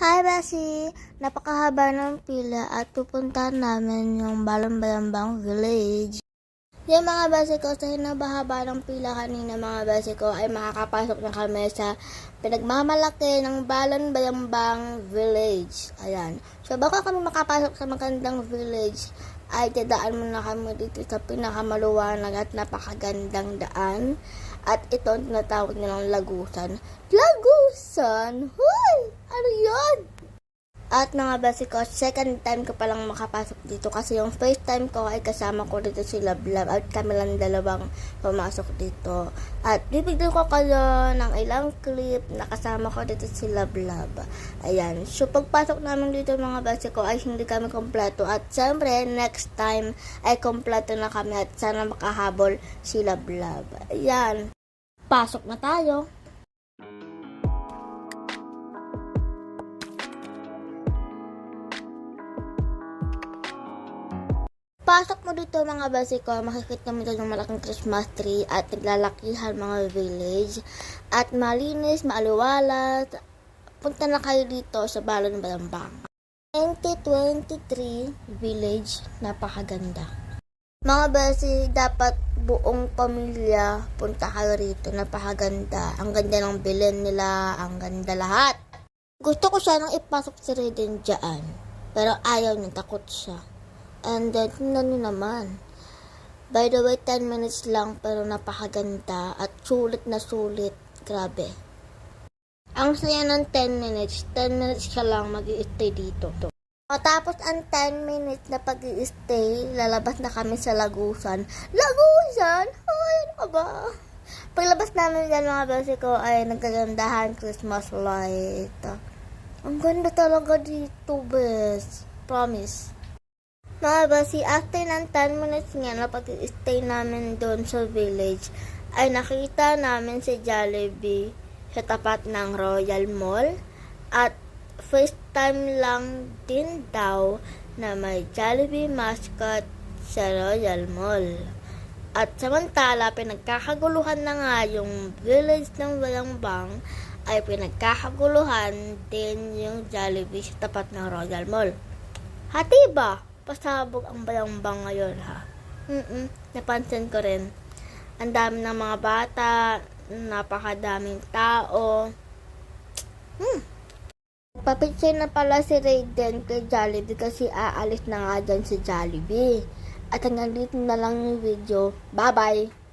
Hi, Basi! Napakahaba ng pila at pupuntahan namin yung Balon-Balambang Village. Yung mga base ko, sa hinabahaba ng pila kanina mga base ko, ay makakapasok na kami sa pinagmamalaki ng Balon-Balambang Village. Ayan. So, bago kami makapasok sa magandang village, ay dadaan muna kami dito sa pinakamaluwanag at napakagandang daan. At ito ang tinatawag nilang Lagusan. Lagusan? Hoy! Ano yun? At mga base ko, second time ko palang makapasok dito kasi yung first time ko ay kasama ko dito si Lablab at kami lang dalawang pumasok dito. At bibigyan ko kayo ng ilang clip na kasama ko dito si Lablab. Ayan. So pagpasok namin dito mga base ko ay hindi kami kompleto at syempre next time ay kompleto na kami at sana makahabol si Lablab. Ayan. Pasok na tayo. Pasok mo dito mga base ko, makikita mo dito yung malaking Christmas tree at naglalakihan mga village at malinis, maaliwalas. Punta na kayo dito sa Balon-Balambang. 2023 village, napakaganda. Mga base, dapat buong pamilya punta kayo rito, napakaganda. Ang ganda ng bilin nila, ang ganda lahat. Gusto ko siya nang ipasok si Raiden dyan, pero ayaw niya, takot siya. And then, tingnan nyo naman. By the way, 10 minutes lang pero napakaganda at sulit na sulit. Grabe. Ang saya ng 10 minutes. 10 minutes ka lang mag-i-stay dito. Matapos ang 10 minutes na pag-i-stay, lalabas na kami sa Lagusan. Lagusan? Ay, ano ka ba? Paglabas namin dyan mga base ko ay nagkagandahan Christmas light. Ang ganda talaga dito, bes. Promise. Mga basi, after ng 10 minutes nga na pag-stay namin doon sa village, ay nakita namin si Jollibee sa tapat ng Royal Mall. At first time lang din daw na may Jollibee mascot sa Royal Mall. At samantala, pinagkakaguluhan na nga yung village ng Balambang, ay pinagkakaguluhan din yung Jollibee sa tapat ng Royal Mall. Hati ba? Pasabog ang Balambang ngayon ha. Napansin ko rin. Ang dami ng mga bata, napakadaming tao. Papicture na pala si Raiden kay Jollibee kasi aalis na nga dyan si Jollibee. At hanggang dito na lang yung video. Bye bye!